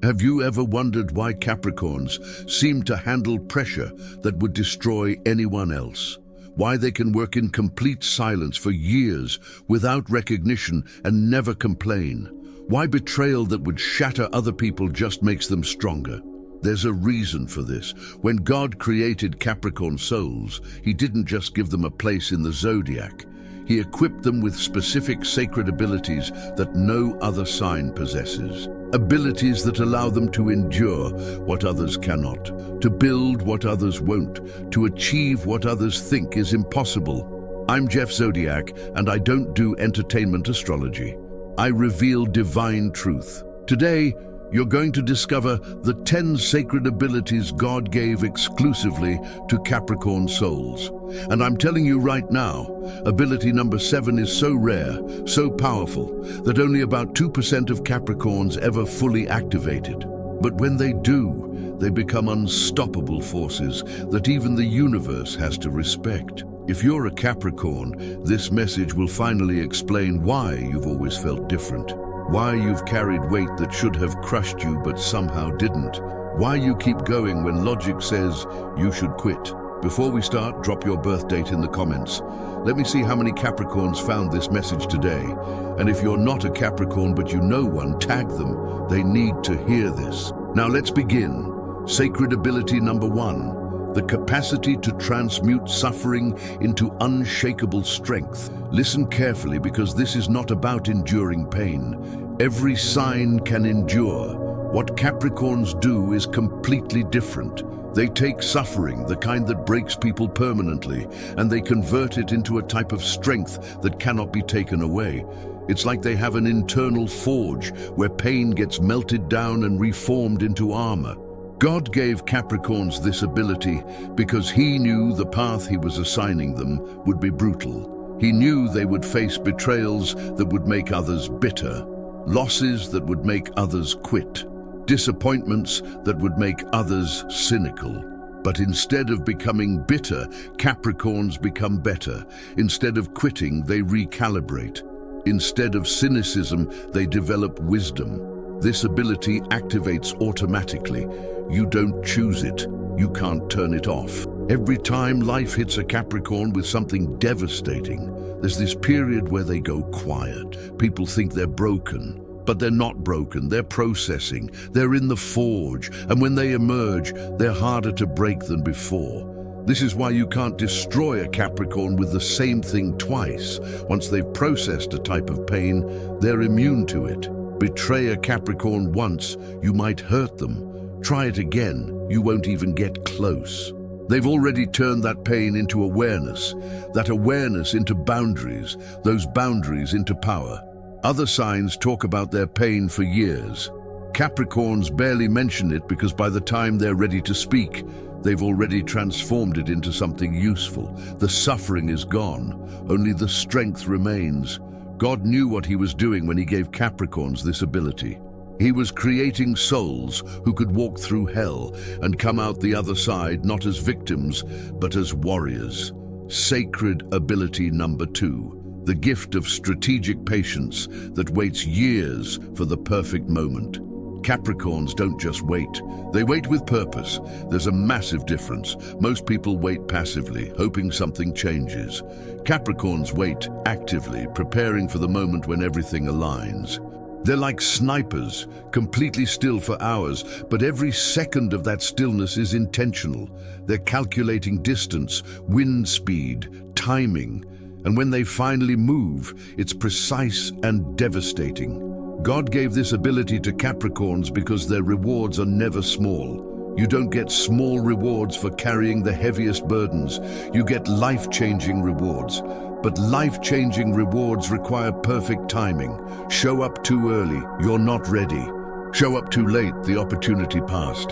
Have you ever wondered why Capricorns seem to handle pressure that would destroy anyone else? Why they can work in complete silence for years without recognition and never complain? Why betrayal that would shatter other people just makes them stronger? There's a reason for this. When God created Capricorn souls, He didn't just give them a place in the zodiac. He equipped them with specific sacred abilities that no other sign possesses. Abilities that allow them to endure what others cannot, to build what others won't, to achieve what others think is impossible. I'm Jeff Zodiac, and I don't do entertainment astrology. I reveal divine truth. Today, you're going to discover the 10 sacred abilities God gave exclusively to Capricorn souls. And I'm telling you right now, ability number 7 is so rare, so powerful, that only about 2% of Capricorns ever fully activate it. But when they do, they become unstoppable forces that even the universe has to respect. If you're a Capricorn, this message will finally explain why you've always felt different. Why you've carried weight that should have crushed you but somehow didn't. Why you keep going when logic says you should quit. Before we start, drop your birth date in the comments. Let me see how many Capricorns found this message today. And if you're not a Capricorn but you know one, tag them. They need to hear this. Now let's begin. Sacred ability number 1. The capacity to transmute suffering into unshakable strength. Listen carefully, because this is not about enduring pain. Every sign can endure. What Capricorns do is completely different. They take suffering, the kind that breaks people permanently, and they convert it into a type of strength that cannot be taken away. It's like they have an internal forge where pain gets melted down and reformed into armor. God gave Capricorns this ability because He knew the path He was assigning them would be brutal. He knew they would face betrayals that would make others bitter, losses that would make others quit, disappointments that would make others cynical. But instead of becoming bitter, Capricorns become better. Instead of quitting, they recalibrate. Instead of cynicism, they develop wisdom. This ability activates automatically. You don't choose it. You can't turn it off. Every time life hits a Capricorn with something devastating, there's this period where they go quiet. People think they're broken, but they're not broken. They're processing. They're in the forge. And when they emerge, they're harder to break than before. This is why you can't destroy a Capricorn with the same thing twice. Once they've processed a type of pain, they're immune to it. Betray a Capricorn once, you might hurt them. Try it again, you won't even get close. They've already turned that pain into awareness, that awareness into boundaries, those boundaries into power. Other signs talk about their pain for years. Capricorns barely mention it because by the time they're ready to speak, they've already transformed it into something useful. The suffering is gone, only the strength remains. God knew what He was doing when He gave Capricorns this ability. He was creating souls who could walk through hell and come out the other side not as victims, but as warriors. Sacred ability number 2, the gift of strategic patience that waits years for the perfect moment. Capricorns don't just wait. They wait with purpose. There's a massive difference. Most people wait passively, hoping something changes. Capricorns wait actively, preparing for the moment when everything aligns. They're like snipers, completely still for hours, but every second of that stillness is intentional. They're calculating distance, wind speed, timing, and when they finally move, it's precise and devastating. God gave this ability to Capricorns because their rewards are never small. You don't get small rewards for carrying the heaviest burdens. You get life-changing rewards. But life-changing rewards require perfect timing. Show up too early, you're not ready. Show up too late, the opportunity passed.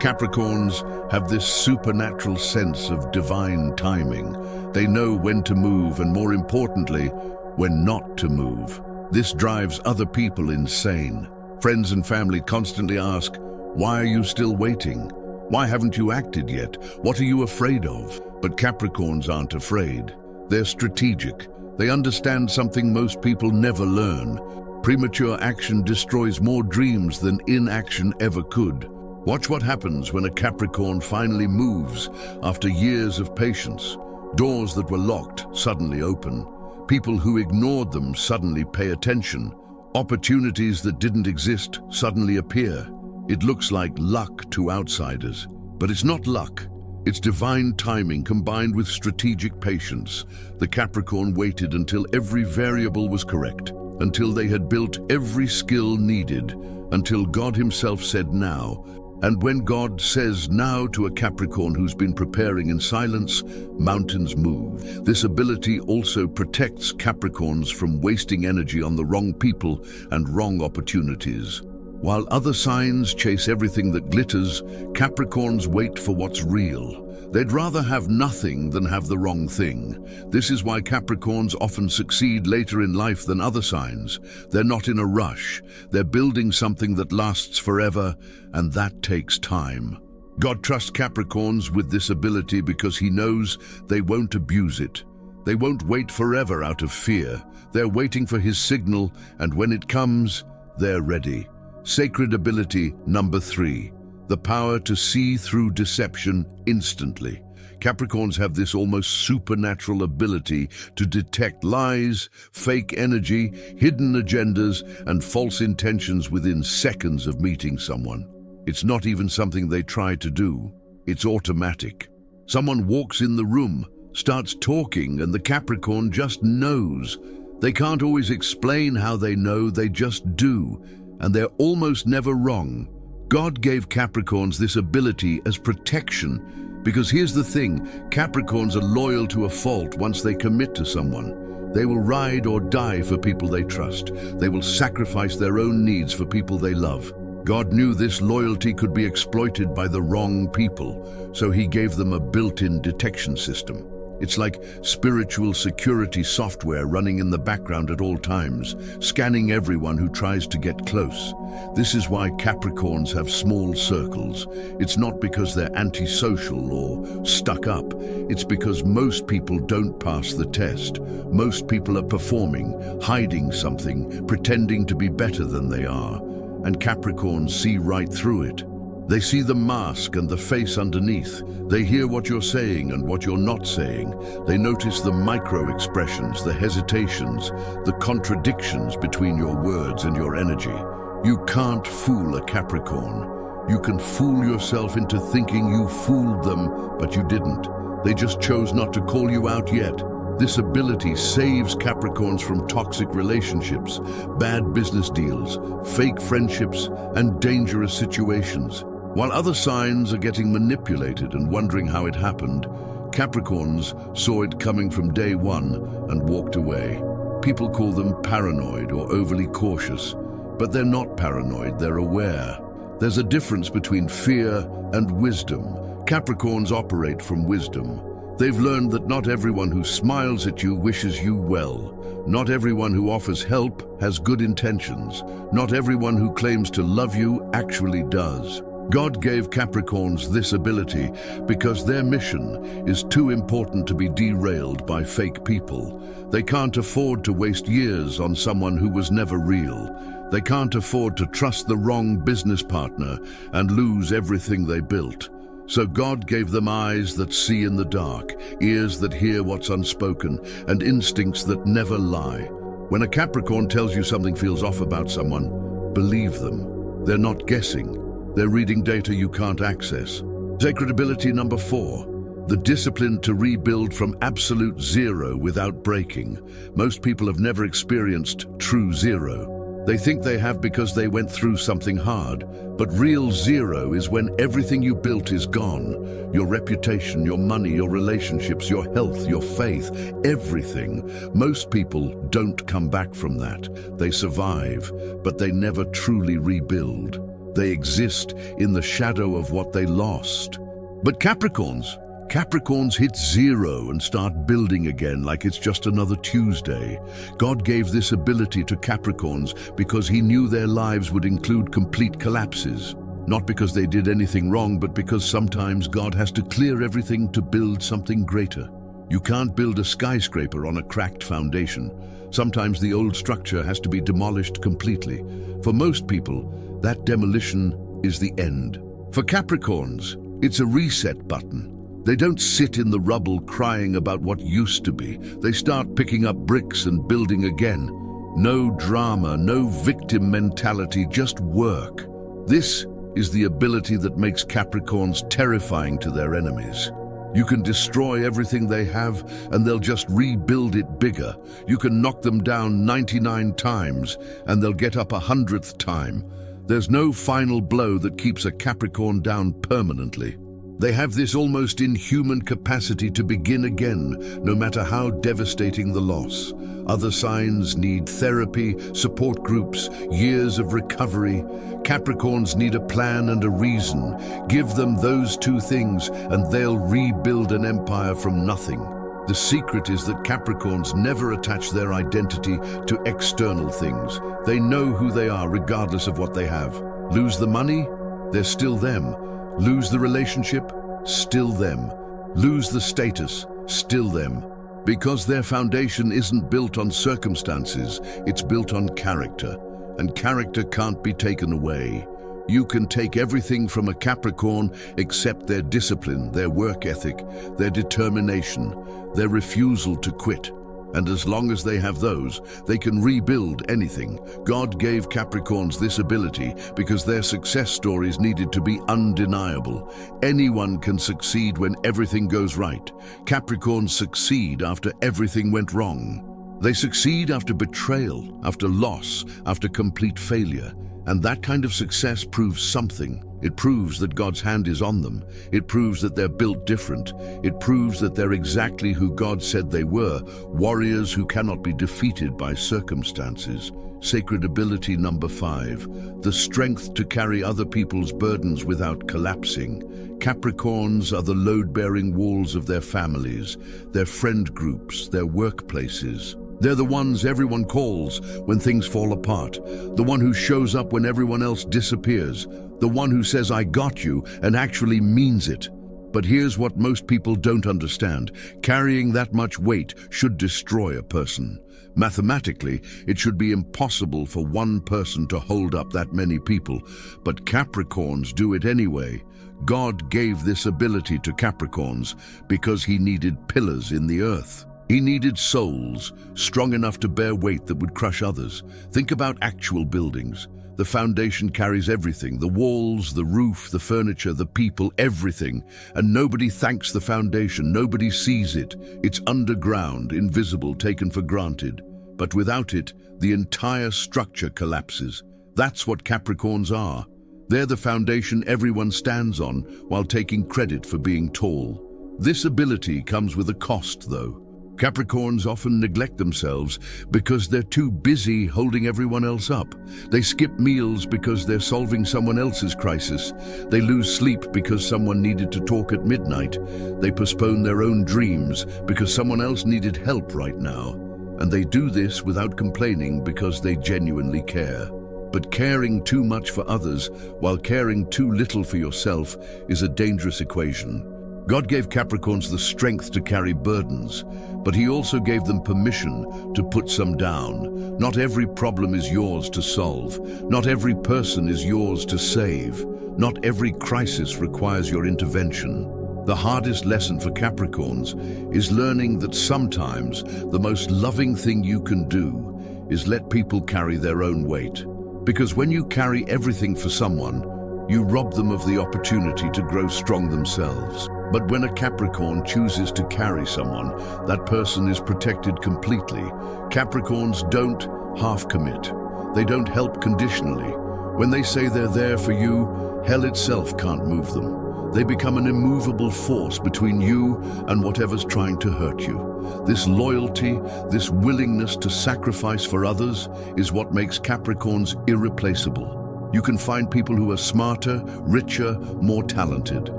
Capricorns have this supernatural sense of divine timing. They know when to move and, more importantly, when not to move. This drives other people insane. Friends and family constantly ask, "Why are you still waiting? Why haven't you acted yet? What are you afraid of?" But Capricorns aren't afraid. They're strategic. They understand something most people never learn. Premature action destroys more dreams than inaction ever could. Watch what happens when a Capricorn finally moves after years of patience. Doors that were locked suddenly open. People who ignored them suddenly pay attention. Opportunities that didn't exist suddenly appear. It looks like luck to outsiders, but it's not luck. It's divine timing combined with strategic patience. The Capricorn waited until every variable was correct, until they had built every skill needed, until God himself said now. And when God says now to a Capricorn who's been preparing in silence, mountains move. This ability also protects Capricorns from wasting energy on the wrong people and wrong opportunities. While other signs chase everything that glitters, Capricorns wait for what's real. They'd rather have nothing than have the wrong thing. This is why Capricorns often succeed later in life than other signs. They're not in a rush. They're building something that lasts forever, and that takes time. God trusts Capricorns with this ability because he knows they won't abuse it. They won't wait forever out of fear. They're waiting for his signal, and when it comes, they're ready. Sacred ability number 3. The power to see through deception instantly. Capricorns have this almost supernatural ability to detect lies, fake energy, hidden agendas, and false intentions within seconds of meeting someone. It's not even something they try to do. It's automatic. Someone walks in the room, starts talking, and the Capricorn just knows. They can't always explain how they know, they just do. And they're almost never wrong. God gave Capricorns this ability as protection, because here's the thing, Capricorns are loyal to a fault once they commit to someone. They will ride or die for people they trust. They will sacrifice their own needs for people they love. God knew this loyalty could be exploited by the wrong people, so he gave them a built-in detection system. It's like spiritual security software running in the background at all times, scanning everyone who tries to get close. This is why Capricorns have small circles. It's not because they're antisocial or stuck up. It's because most people don't pass the test. Most people are performing, hiding something, pretending to be better than they are. And Capricorns see right through it. They see the mask and the face underneath. They hear what you're saying and what you're not saying. They notice the micro-expressions, the hesitations, the contradictions between your words and your energy. You can't fool a Capricorn. You can fool yourself into thinking you fooled them, but you didn't. They just chose not to call you out yet. This ability saves Capricorns from toxic relationships, bad business deals, fake friendships, and dangerous situations. While other signs are getting manipulated and wondering how it happened, Capricorns saw it coming from day one and walked away. People call them paranoid or overly cautious, but they're not paranoid, they're aware. There's a difference between fear and wisdom. Capricorns operate from wisdom. They've learned that not everyone who smiles at you wishes you well. Not everyone who offers help has good intentions. Not everyone who claims to love you actually does. God gave Capricorns this ability because their mission is too important to be derailed by fake people. They can't afford to waste years on someone who was never real. They can't afford to trust the wrong business partner and lose everything they built. So God gave them eyes that see in the dark, ears that hear what's unspoken, and instincts that never lie. When a Capricorn tells you something feels off about someone, believe them. They're not guessing. They're reading data you can't access. Sacred ability number 4. The discipline to rebuild from absolute zero without breaking. Most people have never experienced true zero. They think they have because they went through something hard, but real zero is when everything you built is gone. Your reputation, your money, your relationships, your health, your faith, everything. Most people don't come back from that. They survive, but they never truly rebuild. They exist in the shadow of what they lost. But Capricorns hit zero and start building again like it's just another Tuesday. God gave this ability to Capricorns because he knew their lives would include complete collapses. Not because they did anything wrong, but because sometimes God has to clear everything to build something greater. You can't build a skyscraper on a cracked foundation. Sometimes the old structure has to be demolished completely. For most people, that demolition is the end. For Capricorns, it's a reset button. They don't sit in the rubble crying about what used to be. They start picking up bricks and building again. No drama, no victim mentality, just work. This is the ability that makes Capricorns terrifying to their enemies. You can destroy everything they have and they'll just rebuild it bigger. You can knock them down 99 times and they'll get up 100th time. There's no final blow that keeps a Capricorn down permanently. They have this almost inhuman capacity to begin again, no matter how devastating the loss. Other signs need therapy, support groups, years of recovery. Capricorns need a plan and a reason. Give them those two things and they'll rebuild an empire from nothing. The secret is that Capricorns never attach their identity to external things. They know who they are regardless of what they have. Lose the money? They're still them. Lose the relationship? Still them. Lose the status? Still them. Because their foundation isn't built on circumstances, it's built on character. And character can't be taken away. You can take everything from a Capricorn except their discipline, their work ethic, their determination, their refusal to quit. And as long as they have those, they can rebuild anything. God gave Capricorns this ability because their success stories needed to be undeniable. Anyone can succeed when everything goes right. Capricorns succeed after everything went wrong. They succeed after betrayal, after loss, after complete failure. And that kind of success proves something. It proves that God's hand is on them. It proves that they're built different. It proves that they're exactly who God said they were, warriors who cannot be defeated by circumstances. Sacred ability number 5, the strength to carry other people's burdens without collapsing. Capricorns are the load-bearing walls of their families, their friend groups, their workplaces. They're the ones everyone calls when things fall apart, the one who shows up when everyone else disappears, the one who says, "I got you," and actually means it. But here's what most people don't understand. Carrying that much weight should destroy a person. Mathematically, it should be impossible for one person to hold up that many people, but Capricorns do it anyway. God gave this ability to Capricorns because he needed pillars in the earth. He needed souls, strong enough to bear weight that would crush others. Think about actual buildings. The foundation carries everything, the walls, the roof, the furniture, the people, everything. And nobody thanks the foundation, nobody sees it. It's underground, invisible, taken for granted. But without it, the entire structure collapses. That's what Capricorns are. They're the foundation everyone stands on while taking credit for being tall. This ability comes with a cost, though. Capricorns often neglect themselves because they're too busy holding everyone else up. They skip meals because they're solving someone else's crisis. They lose sleep because someone needed to talk at midnight. They postpone their own dreams because someone else needed help right now. And they do this without complaining because they genuinely care. But caring too much for others while caring too little for yourself is a dangerous equation. God gave Capricorns the strength to carry burdens, but he also gave them permission to put some down. Not every problem is yours to solve. Not every person is yours to save. Not every crisis requires your intervention. The hardest lesson for Capricorns is learning that sometimes the most loving thing you can do is let people carry their own weight. Because when you carry everything for someone, you rob them of the opportunity to grow strong themselves. But when a Capricorn chooses to carry someone, that person is protected completely. Capricorns don't half commit. They don't help conditionally. When they say they're there for you, hell itself can't move them. They become an immovable force between you and whatever's trying to hurt you. This loyalty, this willingness to sacrifice for others is what makes Capricorns irreplaceable. You can find people who are smarter, richer, more talented.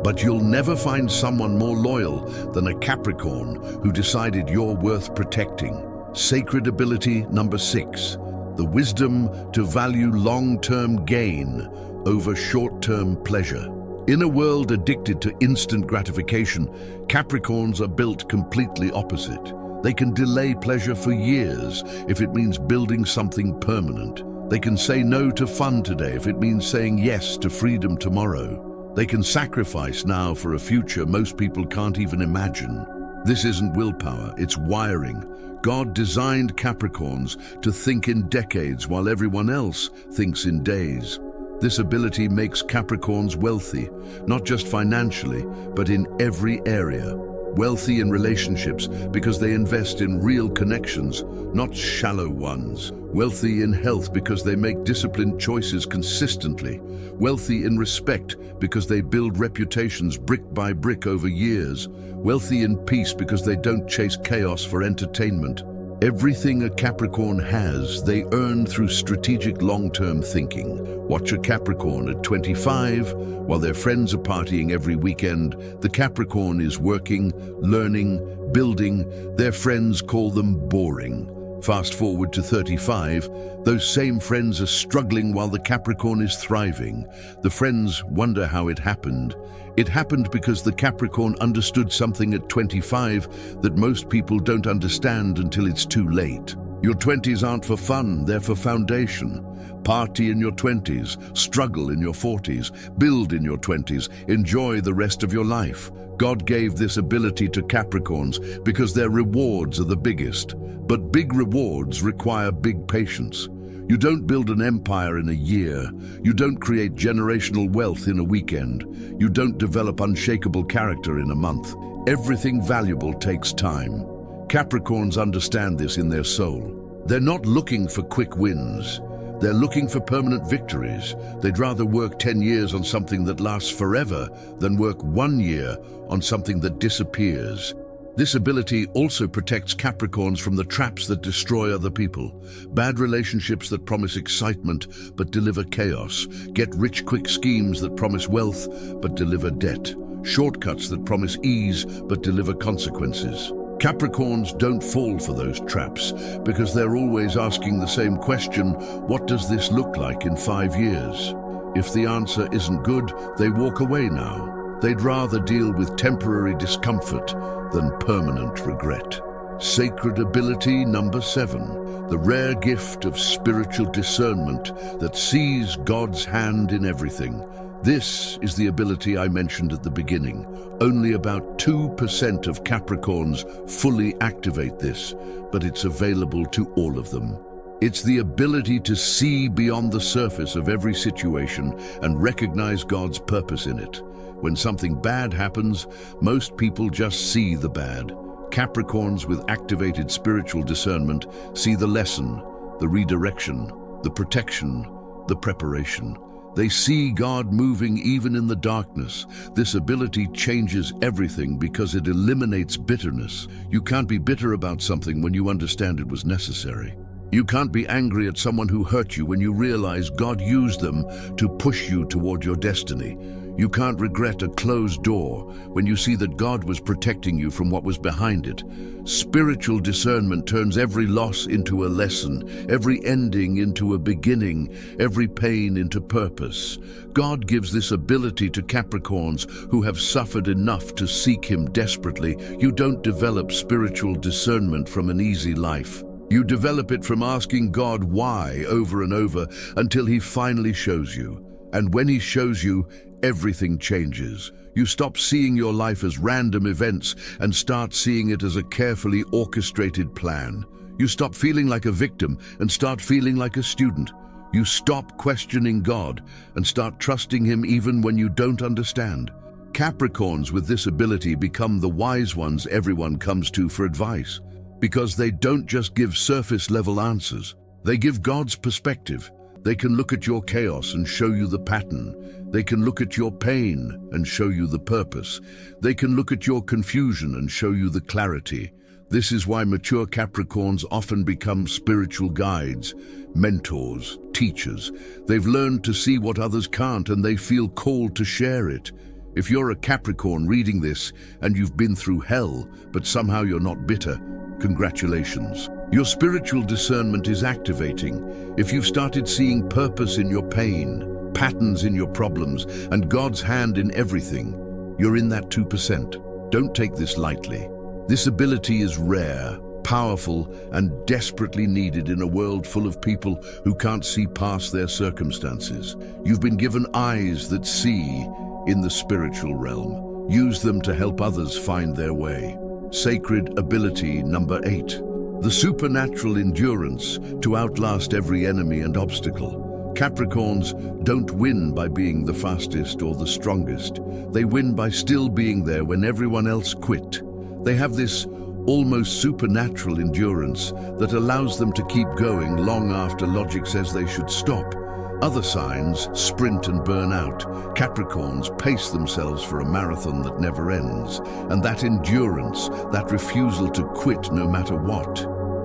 But you'll never find someone more loyal than a Capricorn who decided you're worth protecting. Sacred ability number 6, the wisdom to value long-term gain over short-term pleasure. In a world addicted to instant gratification, Capricorns are built completely opposite. They can delay pleasure for years if it means building something permanent. They can say no to fun today if it means saying yes to freedom tomorrow. They can sacrifice now for a future most people can't even imagine. This isn't willpower, it's wiring. God designed Capricorns to think in decades while everyone else thinks in days. This ability makes Capricorns wealthy, not just financially, but in every area. Wealthy in relationships because they invest in real connections, not shallow ones. Wealthy in health because they make disciplined choices consistently. Wealthy in respect because they build reputations brick by brick over years. Wealthy in peace because they don't chase chaos for entertainment. Everything a Capricorn has, they earn through strategic long-term thinking. Watch a Capricorn at 25, while their friends are partying every weekend. The Capricorn is working, learning, building. Their friends call them boring. Fast forward to 35, those same friends are struggling while the Capricorn is thriving. The friends wonder how it happened. It happened because the Capricorn understood something at 25 that most people don't understand until it's too late. Your 20s aren't for fun, they're for foundation. Party in your 20s, struggle in your 40s, build in your 20s, enjoy the rest of your life. God gave this ability to Capricorns because their rewards are the biggest. But big rewards require big patience. You don't build an empire in a year. You don't create generational wealth in a weekend. You don't develop unshakable character in a month. Everything valuable takes time. Capricorns understand this in their soul. They're not looking for quick wins. They're looking for permanent victories. They'd rather work 10 years on something that lasts forever than work 1 year on something that disappears. This ability also protects Capricorns from the traps that destroy other people. Bad relationships that promise excitement but deliver chaos. Get-rich-quick schemes that promise wealth but deliver debt. Shortcuts that promise ease but deliver consequences. Capricorns don't fall for those traps because they're always asking the same question: what does this look like in 5 years? If the answer isn't good, they walk away now. They'd rather deal with temporary discomfort than permanent regret. Sacred ability number 7, the rare gift of spiritual discernment that sees God's hand in everything. This is the ability I mentioned at the beginning. Only about 2% of Capricorns fully activate this, but it's available to all of them. It's the ability to see beyond the surface of every situation and recognize God's purpose in it. When something bad happens, most people just see the bad. Capricorns with activated spiritual discernment see the lesson, the redirection, the protection, the preparation. They see God moving even in the darkness. This ability changes everything because it eliminates bitterness. You can't be bitter about something when you understand it was necessary. You can't be angry at someone who hurt you when you realize God used them to push you toward your destiny. You can't regret a closed door when you see that God was protecting you from what was behind it. Spiritual discernment turns every loss into a lesson, every ending into a beginning, every pain into purpose. God gives this ability to Capricorns who have suffered enough to seek Him desperately. You don't develop spiritual discernment from an easy life. You develop it from asking God why over and over until He finally shows you. And when He shows you, everything changes. You stop seeing your life as random events and start seeing it as a carefully orchestrated plan. You stop feeling like a victim and start feeling like a student. You stop questioning God and start trusting Him even when you don't understand. Capricorns with this ability become the wise ones everyone comes to for advice, because they don't just give surface-level answers. They give God's perspective. They can look at your chaos and show you the pattern. They can look at your pain and show you the purpose. They can look at your confusion and show you the clarity. This is why mature Capricorns often become spiritual guides, mentors, teachers. They've learned to see what others can't, and they feel called to share it. If you're a Capricorn reading this and you've been through hell, but somehow you're not bitter, congratulations. Your spiritual discernment is activating. If you've started seeing purpose in your pain, patterns in your problems, and God's hand in everything, you're in that 2%. Don't take this lightly. This ability is rare, powerful, and desperately needed in a world full of people who can't see past their circumstances. You've been given eyes that see in the spiritual realm. Use them to help others find their way. Sacred ability number 8. The supernatural endurance to outlast every enemy and obstacle. Capricorns don't win by being the fastest or the strongest. They win by still being there when everyone else quit. They have this almost supernatural endurance that allows them to keep going long after logic says they should stop. Other signs sprint and burn out. Capricorns pace themselves for a marathon that never ends. And that endurance, that refusal to quit no matter what,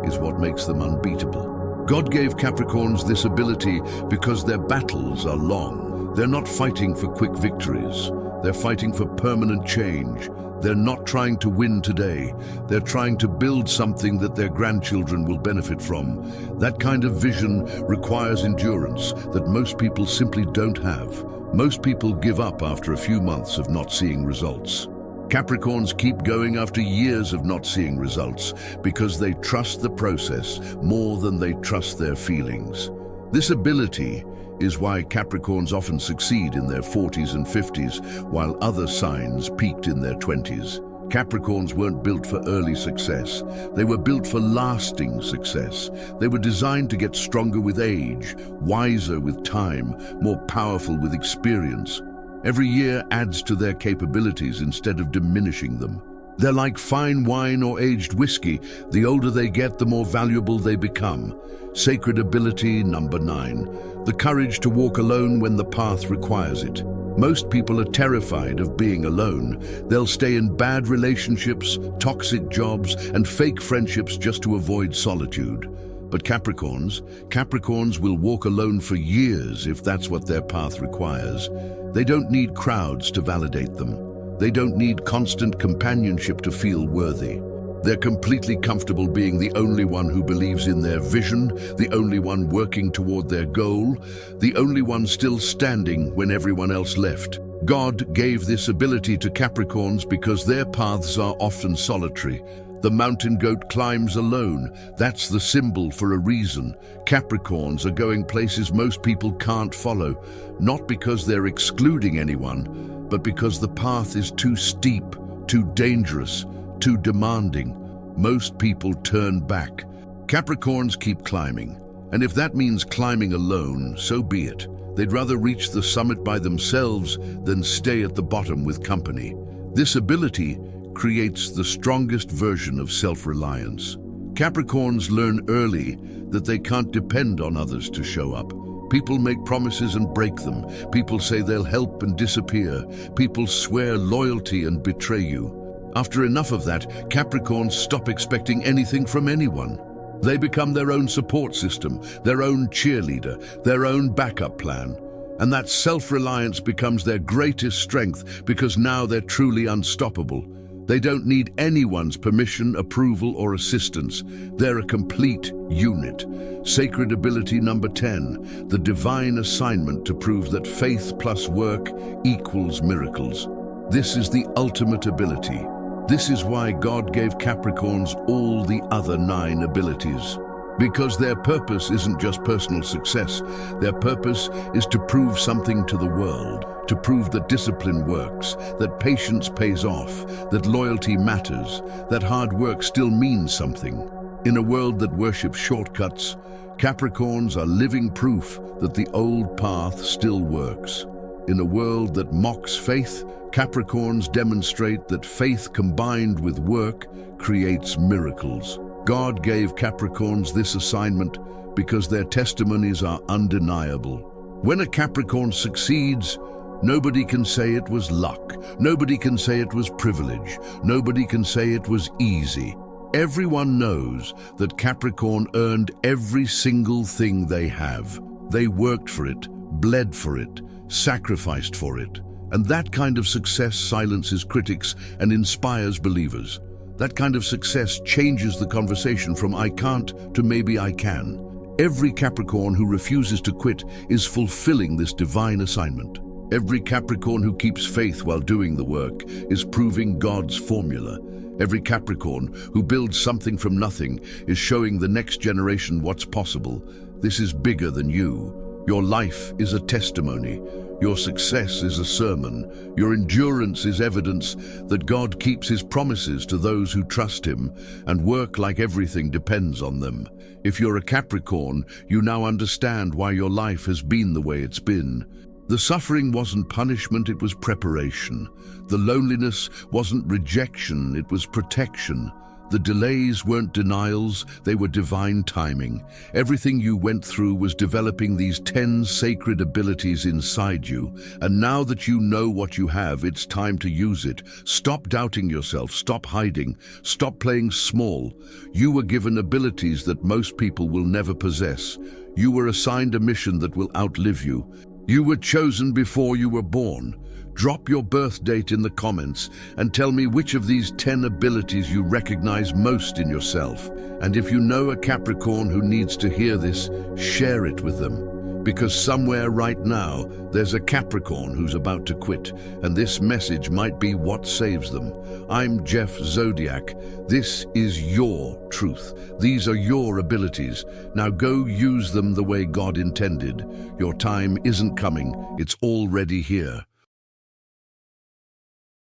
is what makes them unbeatable. God gave Capricorns this ability because their battles are long. They're not fighting for quick victories. They're fighting for permanent change. They're not trying to win today. They're trying to build something that their grandchildren will benefit from. That kind of vision requires endurance that most people simply don't have. Most people give up after a few months of not seeing results. Capricorns keep going after years of not seeing results because they trust the process more than they trust their feelings. This ability is why Capricorns often succeed in their 40s and 50s, while other signs peaked in their 20s. Capricorns weren't built for early success. They were built for lasting success. They were designed to get stronger with age, wiser with time, more powerful with experience. Every year adds to their capabilities instead of diminishing them. They're like fine wine or aged whiskey. The older they get, the more valuable they become. Sacred ability number 9. The courage to walk alone when the path requires it. Most people are terrified of being alone. They'll stay in bad relationships, toxic jobs, and fake friendships just to avoid solitude. But Capricorns will walk alone for years if that's what their path requires. They don't need crowds to validate them. They don't need constant companionship to feel worthy. They're completely comfortable being the only one who believes in their vision, the only one working toward their goal, the only one still standing when everyone else left. God gave this ability to Capricorns because their paths are often solitary. The mountain goat climbs alone. That's the symbol for a reason. Capricorns are going places most people can't follow, not because they're excluding anyone, but because the path is too steep, too dangerous, too demanding. Most people turn back. Capricorns keep climbing, and if that means climbing alone, so be it. They'd rather reach the summit by themselves than stay at the bottom with company. This ability creates the strongest version of self-reliance. Capricorns learn early that they can't depend on others to show up. People make promises and break them. People say they'll help and disappear. People swear loyalty and betray you. After enough of that, Capricorns stop expecting anything from anyone. They become their own support system, their own cheerleader, their own backup plan. And that self-reliance becomes their greatest strength because now they're truly unstoppable. They don't need anyone's permission, approval, or assistance. They're a complete unit. Sacred ability number 10, the divine assignment to prove that faith plus work equals miracles. This is the ultimate ability. This is why God gave Capricorns all the other 9 abilities. Because their purpose isn't just personal success. Their purpose is to prove something to the world, to prove that discipline works, that patience pays off, that loyalty matters, that hard work still means something. In a world that worships shortcuts, Capricorns are living proof that the old path still works. In a world that mocks faith, Capricorns demonstrate that faith combined with work creates miracles. God gave Capricorns this assignment because their testimonies are undeniable. When a Capricorn succeeds, nobody can say it was luck. Nobody can say it was privilege. Nobody can say it was easy. Everyone knows that Capricorn earned every single thing they have. They worked for it, bled for it, sacrificed for it. And that kind of success silences critics and inspires believers. That kind of success changes the conversation from "I can't" to "maybe I can." Every Capricorn who refuses to quit is fulfilling this divine assignment. Every Capricorn who keeps faith while doing the work is proving God's formula. Every Capricorn who builds something from nothing is showing the next generation what's possible. This is bigger than you. Your life is a testimony. Your success is a sermon. Your endurance is evidence that God keeps his promises to those who trust him, and work like everything depends on them. If you're a Capricorn, you now understand why your life has been the way it's been. The suffering wasn't punishment, it was preparation. The loneliness wasn't rejection, it was protection. The delays weren't denials, they were divine timing. Everything you went through was developing these 10 sacred abilities inside you, and now that you know what you have, it's time to use it. Stop doubting yourself, stop hiding, stop playing small. You were given abilities that most people will never possess. You were assigned a mission that will outlive you. You were chosen before you were born. Drop your birth date in the comments and tell me which of these 10 abilities you recognize most in yourself. And if you know a Capricorn who needs to hear this, share it with them. Because somewhere right now, there's a Capricorn who's about to quit, and this message might be what saves them. I'm Jeff Zodiac. This is your truth. These are your abilities. Now go use them the way God intended. Your time isn't coming, it's already here.